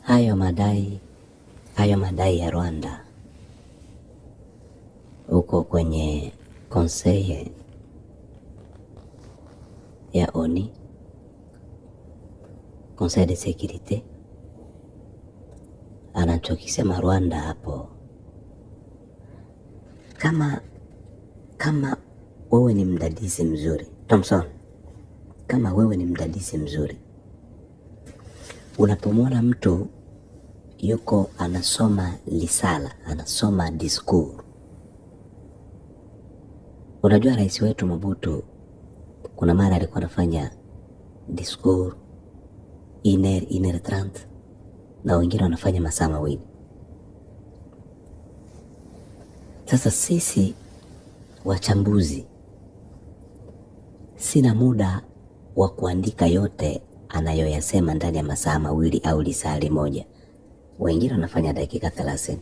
Hayo madai ya Rwanda huko kwenye Conseil ya ONU, Conseil de Sécurité, anachokisema Rwanda hapo, kama wewe ni mdadisi mzuri Thompson, kama wewe ni mdadisi mzuri, unapomwona mtu yuko anasoma lisala, anasoma discours. Unajua rais wetu Mobutu kuna mara alikuwa anafanya discours 1h30 na wengine wanafanya masaa mawili. Sasa sisi wachambuzi, sina muda wa kuandika yote anayoyasema ndani ya masaa mawili au lisali moja. Wengine wanafanya dakika 30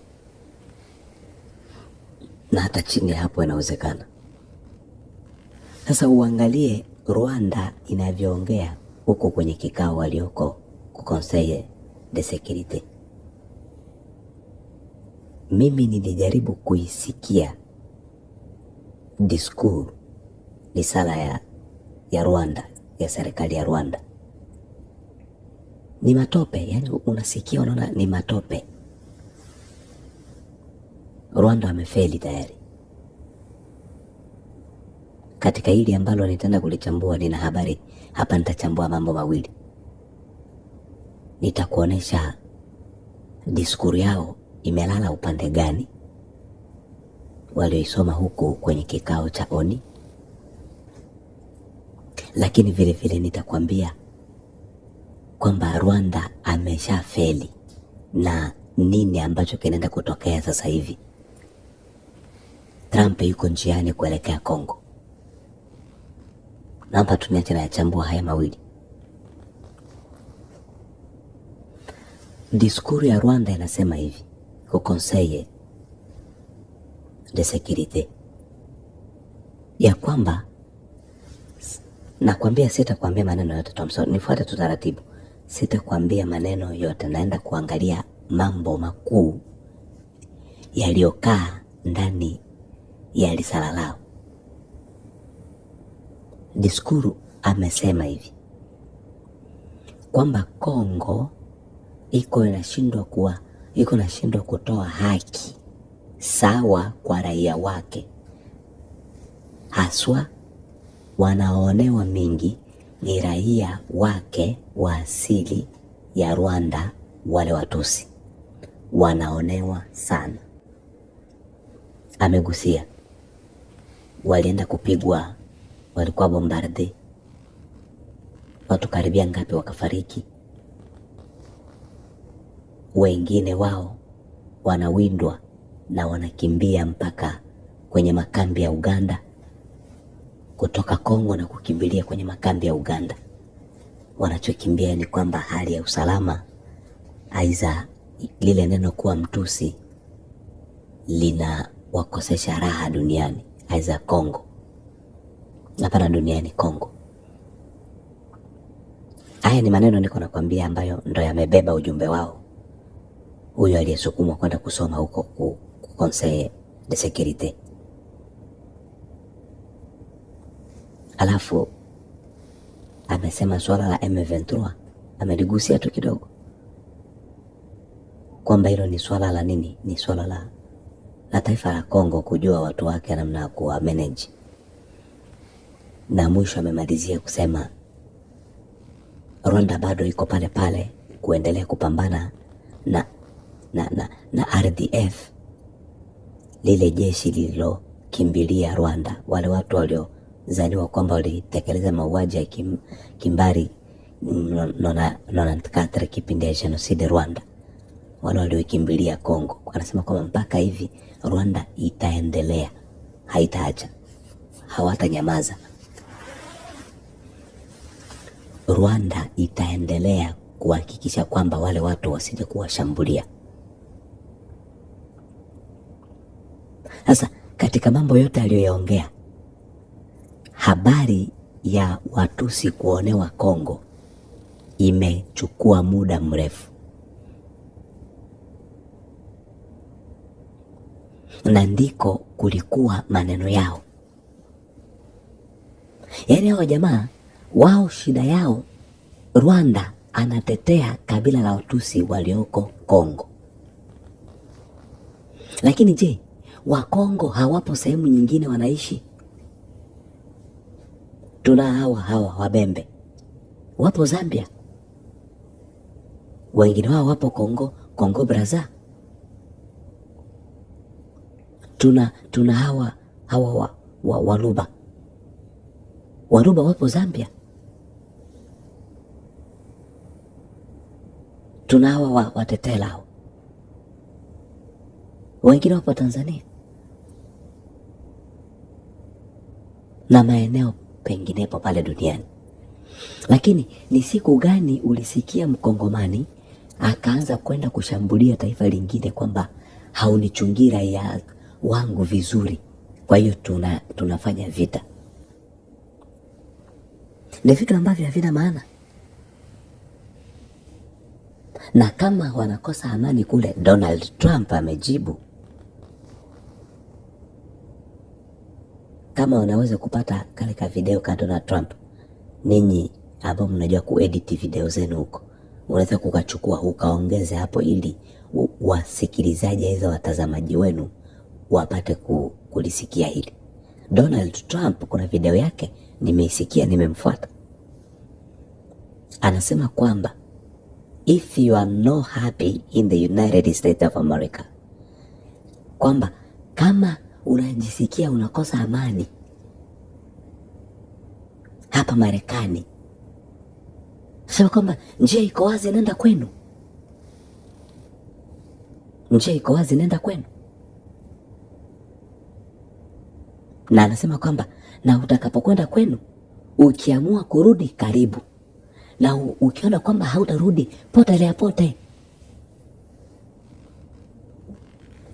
na hata chini ya hapo inawezekana. Sasa uangalie Rwanda inavyoongea huko kwenye kikao walioko ku Conseil de Sécurité. Mimi nilijaribu kuisikia discours risala ya Rwanda, ya serikali ya Rwanda. Ni matope, yani unasikia unaona ni matope. Rwanda wamefeli tayari. Katika hili ambalo nitaenda kulichambua, nina habari hapa, nitachambua mambo mawili. Nitakuonesha diskuru yao imelala upande gani walioisoma huku kwenye kikao cha ONU, lakini vile vile nitakwambia kwamba Rwanda ameshafeli na nini ambacho kinaenda kutokea sasa hivi. Trump yuko njiani kuelekea Kongo. Naomba tuniache na yachambua haya mawili. Diskuru ya Rwanda inasema hivi ku Conseil de Sécurité, ya kwamba, nakwambia sitakwambia maneno yote Thompson, nifuate tu taratibu. Sitakwambia maneno yote, naenda kuangalia mambo makuu yaliyokaa ndani ya risala lao. Diskuru amesema hivi kwamba Kongo iko nashindwa kutoa haki sawa kwa raia wake, haswa wanaoonewa mingi ni raia wake wa asili ya Rwanda. Wale Watusi wanaonewa sana. Amegusia walienda kupigwa, walikuwa bombarde, watu karibia ngapi wakafariki, wengine wao wanawindwa na wanakimbia mpaka kwenye makambi ya Uganda, kutoka Kongo na kukimbilia kwenye makambi ya Uganda. Wanachokimbia ni kwamba hali ya usalama, aiza lile neno kuwa Mtusi lina wakosesha raha duniani, aiza Kongo, hapana duniani, Kongo. Haya ni maneno niko nakwambia ambayo ndo yamebeba ujumbe wao huyo aliyesukumwa kwenda kusoma huko ku Conseil de Sécurité. Alafu amesema swala la M23, ameligusia tu kidogo kwamba hilo ni swala la nini, ni swala la taifa la Kongo kujua watu wake namna ya kuwa manage. Na mwisho amemalizia kusema Rwanda bado iko pale pale kuendelea kupambana na RDF, lile jeshi lililokimbilia Rwanda, wale watu waliozaniwa kwamba walitekeleza mauaji ya kimbari 94 kipindi ya genocide Rwanda, wale waliokimbilia Kongo. Anasema kwamba mpaka hivi Rwanda itaendelea, haitaacha, hawatanyamaza. Rwanda itaendelea kuhakikisha kwamba wale watu wasije kuwashambulia. Sasa katika mambo yote aliyoyaongea, habari ya Watusi kuonewa Kongo imechukua muda mrefu. na ndiko kulikuwa maneno yao. Yaani hao jamaa wao shida yao, Rwanda anatetea kabila la Watusi walioko Kongo. Lakini je, Wakongo hawapo sehemu nyingine wanaishi? Tuna hawa Wabembe wapo Zambia, wengine wao wapo Kongo Brazza. Tuna hawa Waluba wapo Zambia. Tuna hawa Watetela hao, wengine wapo Tanzania na maeneo penginepo pale duniani. Lakini ni siku gani ulisikia Mkongomani akaanza kwenda kushambulia taifa lingine kwamba haunichungii raia wangu vizuri, kwa hiyo tunafanya vita? Ni vitu ambavyo havina maana. Na kama wanakosa amani kule, Donald Trump amejibu. Kama unaweza kupata kale ka video ka Donald Trump, ninyi ambao mnajua kuedit video zenu huko, unaweza kukachukua ukaongeze hapo, ili wasikilizaji hizo watazamaji wenu wapate kulisikia hili. Donald Trump kuna video yake nimeisikia, nimemfuata. Anasema kwamba if you are not happy in the United States of America, kwamba kama unajisikia unakosa amani hapa Marekani, sema kwamba njia iko wazi, nenda kwenu. Njia iko wazi, nenda kwenu. Na anasema kwamba na utakapokwenda kwenu, ukiamua kurudi, karibu, na ukiona kwamba hautarudi, potelea pote.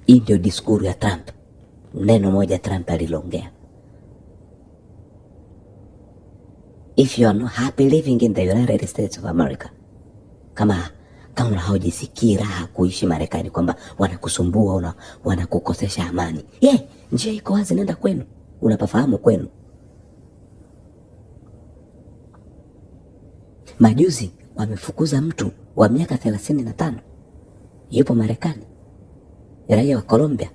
Hii ndio diskuru ya Trump. Neno moja Trump alilongea, if you are not happy living in the United States of America, kama haujisikii raha kuishi Marekani, kwamba wanakusumbua, wanakukosesha amani, njia iko wazi, nenda kwenu, unapafahamu kwenu. Majuzi wamefukuza mtu wa miaka 35 yupo Marekani, raia wa Colombia.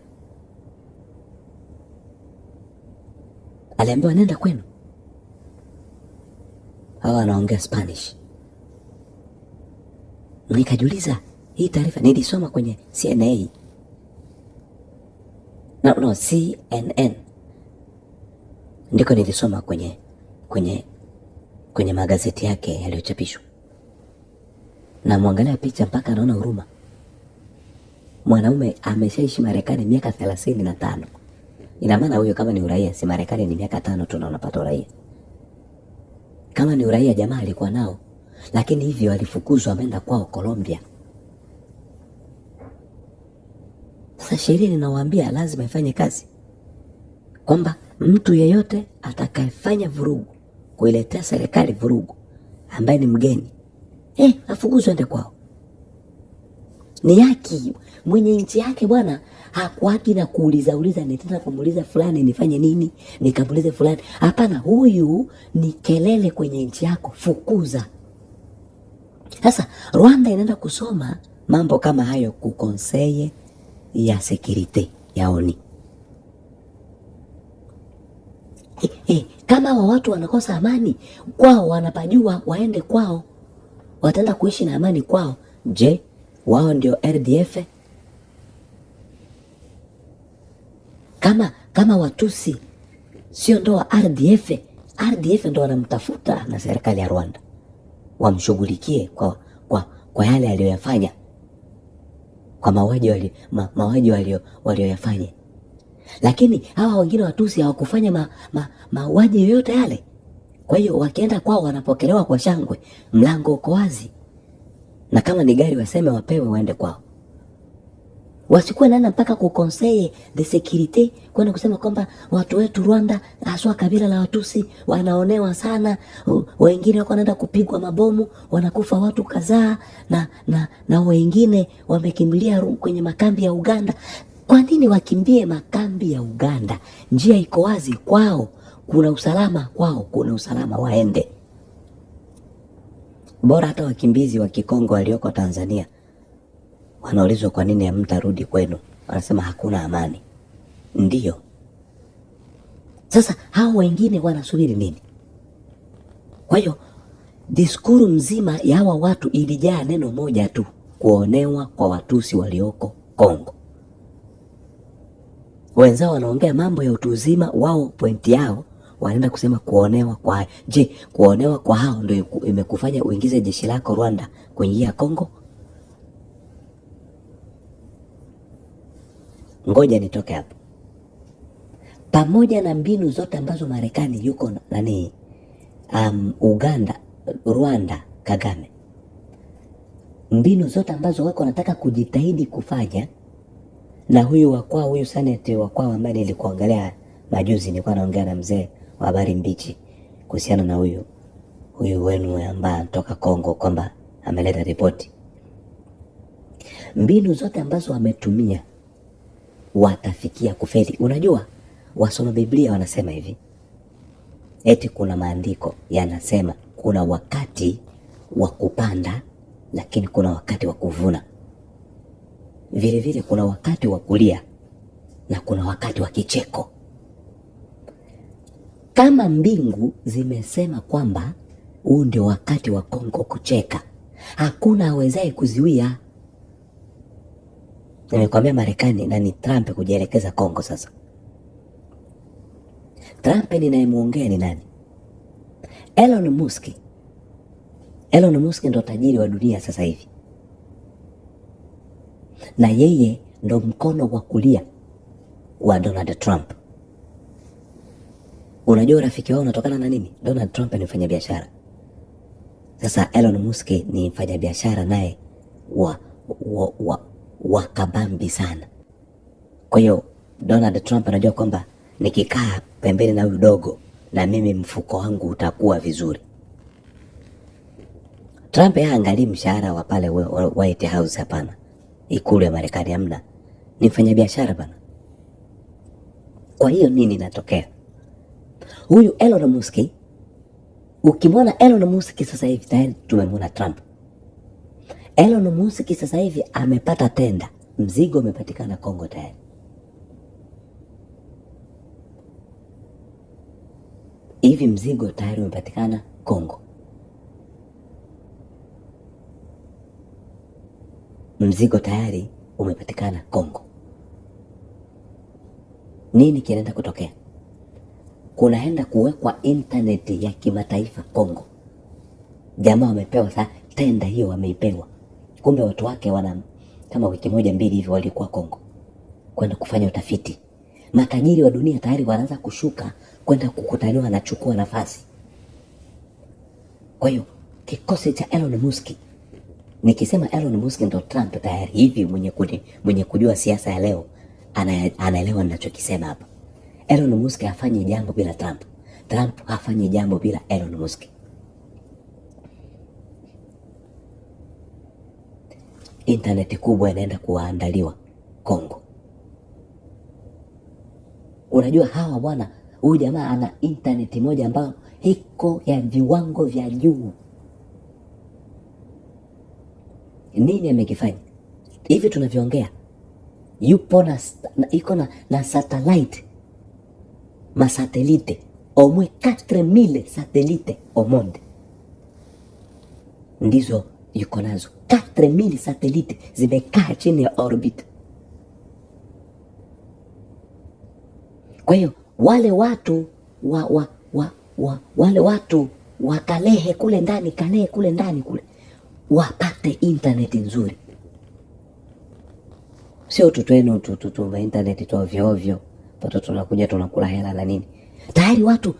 Aliambiwa nenda kwenu. Hawa wanaongea Spanish. Nikajiuliza, hii taarifa nilisoma kwenye CNN. No, CNN. Ndiko nilisoma kwenye magazeti yake yaliyochapishwa. Na muangalia picha mpaka anaona huruma. Mwanaume ameshaishi Marekani miaka 35. Ina maana huyo kama ni uraia, si Marekani ni miaka 5 tu na unapata uraia. Kama ni uraia jamaa alikuwa nao, lakini hivyo alifukuzwa, ameenda kwao Colombia. Sasa sheria ninawaambia lazima ifanye kazi, kwamba mtu yeyote atakayefanya vurugu, kuiletea serikali vurugu, ambaye ni mgeni, afukuzwe ende kwao. Ni haki. Mwenye nchi yake bwana hakuaki na kuuliza nitenda kumuuliza fulani nifanye nini, nikamuulize fulani. Hapana, huyu ni kelele kwenye nchi yako, fukuza. Sasa Rwanda inaenda kusoma mambo kama hayo kukonseye ya security ya ONU. Kama watu wanakosa amani kwao, wanapajua waende kwao, wataenda kuishi na amani kwao. Je, wao ndio RDF? Kama Watusi sio ndo wa RDF? RDF ndo wanamtafuta na serikali ya Rwanda wamshughulikie kwa yale aliyoyafanya, kwa mauaji walioyafanya. Lakini hawa wengine Watusi hawakufanya mauaji yoyote yale. Kwa hiyo wakienda kwao wanapokelewa kwa shangwe, mlango uko wazi, na kama ni gari waseme wapewe waende kwao. Wasikuwe nana mpaka kukonseye the security kwenda kusema kwamba watu wetu Rwanda, haswa kabila la Watusi, wanaonewa sana, wengine wako wanaenda kupigwa mabomu, wanakufa watu kadhaa, na wengine wamekimbilia kwenye makambi ya Uganda. Kwa nini wakimbie makambi ya Uganda? Njia iko wazi kwao, kuna usalama kwao, kuna usalama, waende. Bora hata wakimbizi wa Kikongo walioko Tanzania wanaulizwa kwa nini hamtarudi kwenu, wanasema hakuna amani. Ndiyo. Sasa hao wengine wanasubiri nini? Kwa hiyo diskuru mzima ya hawa watu ilijaa neno moja tu, kuonewa kwa Watusi walioko Kongo. Wenzao wanaongea mambo ya utu uzima, wao pointi yao wanaenda kusema kuonewa kwa. Je, kuonewa kwa hao ndio imekufanya uingize jeshi lako Rwanda kuingia Kongo? Ngoja nitoke hapo. Pamoja na mbinu zote ambazo Marekani yuko Uganda, Rwanda, Kagame, mbinu zote ambazo wako nataka kujitahidi kufanya, na huyu wakwao, huyu senate wakwao ambaye nilikuangalia majuzi, nilikuwa naongea na mzee wa habari mbichi kuhusiana na huyu wenu ambaye anatoka Kongo kwamba ameleta ripoti. Mbinu zote ambazo wametumia watafikia kufeli. Unajua wasoma Biblia wanasema hivi, eti kuna maandiko yanasema kuna wakati wa kupanda lakini kuna wakati wa kuvuna. Vile vile kuna wakati wa kulia na kuna wakati wa kicheko. Kama mbingu zimesema kwamba huu ndio wakati wa Kongo kucheka, hakuna awezaye kuziwia. Nimekwambia Marekani na ni Trump kujielekeza Kongo sasa. Trump ninayemuongea ni nani? Elon Musk. Elon Musk ndo tajiri wa dunia sasa hivi, na yeye ndo mkono wa kulia wa Donald Trump. Unajua rafiki wao unatokana na nini? Donald Trump ni mfanyabiashara. Sasa Elon Musk ni mfanyabiashara naye wa kabambi sana. Kwa hiyo Donald Trump anajua kwamba nikikaa pembeni na huyu dogo na mimi mfuko wangu utakuwa vizuri. Trump haangalii mshahara wa pale White House, hapana. Ikulu ya Marekani hamna. Ni mfanyabiashara bana. Kwa hiyo nini natokea? Huyu Elon Musk, ukimwona Elon Musk sasa hivi tayari tumemwona Trump. Elon Musk sasa hivi amepata tenda, mzigo umepatikana Kongo tayari. Hivi mzigo tayari umepatikana Kongo. Mzigo tayari umepatikana Kongo. Nini kinaenda kutokea? Kunaenda kuwekwa internet ya kimataifa Kongo. Jamaa wamepewa saa tenda hiyo, wameipewa. Kumbe watu wake wana kama wiki moja mbili hivi walikuwa Kongo kwenda kufanya utafiti. Matajiri wa dunia tayari wanaanza kushuka kwenda kukutaniwa na chukua nafasi. Kwa hiyo kikosi cha Elon Musk, nikisema Elon Musk ndo Trump tayari hivi, mwenye kujua siasa ya leo anaelewa ninachokisema hapa. Elon Musk hafanyi jambo bila Trump. Trump hafanyi jambo bila Elon Musk. Internet kubwa inaenda kuandaliwa Kongo. Unajua hawa bwana, huyu jamaa ana internet moja ambayo iko ya viwango vya juu. Nini amekifanya? Hivi tunavyoongea yupo iko na satellite, masatelite au moins 4000 satellite au monde. Ndizo yuko nazo 4000 satellite zimekaa chini ya orbit. Kwa hiyo wale watu wale watu wa Kalehe kule ndani, Kalehe kule ndani kule, wapate internet nzuri. Sio tutwenu tutuva internet tu ovyo ovyo, pato tunakuja tunakula hela na nini. Tayari watu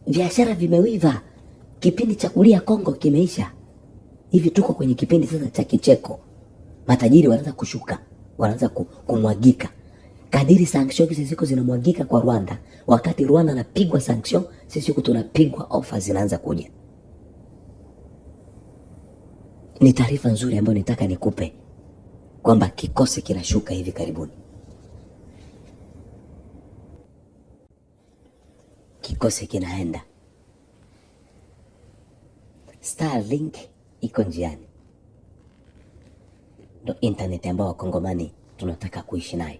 biashara vimewiva. Kipindi cha kulia Kongo kimeisha. Hivi tuko kwenye kipindi sasa cha kicheko. Matajiri wanaanza kushuka, wanaanza kumwagika. Kadiri sanction hizi ziko zinamwagika kwa Rwanda, wakati Rwanda anapigwa sanction, sisi huku tunapigwa offers zinaanza kuja. Ni taarifa nzuri ambayo nitaka nikupe kwamba kikosi kinashuka hivi karibuni. kikosi kinaenda. Starlink iko njiani, ndo internet ambayo wakongomani tunataka kuishi nayo,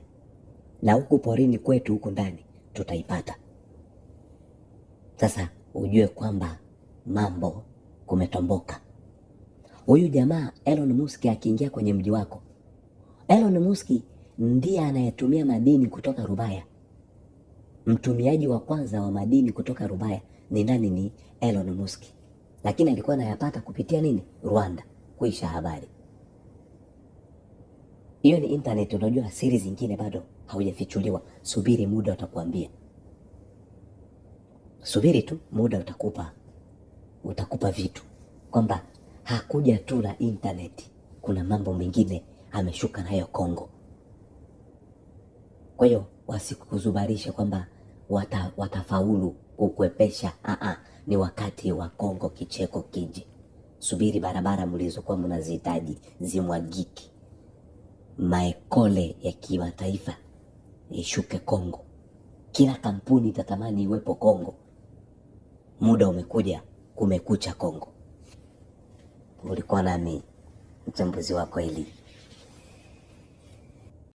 na huku porini kwetu huku ndani tutaipata. Sasa ujue kwamba mambo kumetomboka. Huyu jamaa Elon Musk akiingia kwenye mji wako, Elon Musk ndiye anayetumia madini kutoka Rubaya. Mtumiaji wa kwanza wa madini kutoka Rubaya ni nani? Ni Elon Musk. Lakini alikuwa anayapata kupitia nini? Rwanda. Kuisha habari hiyo ni internet. Unajua siri zingine bado haujafichuliwa. Subiri muda utakuambia, subiri tu muda utakupa vitu kwamba hakuja tu na internet, kuna mambo mengine ameshuka nayo Kongo. Kwa hiyo wasikuzubarishe kwamba watafaulu kukwepesha. Ni wakati wa Kongo kicheko kiji. Subiri barabara mlizokuwa mnazihitaji zimwagiki, maekole ya kimataifa ishuke Kongo, kila kampuni itatamani iwepo Kongo. Muda umekuja, kumekucha Kongo. Ulikuwa nami mchambuzi wako Eli.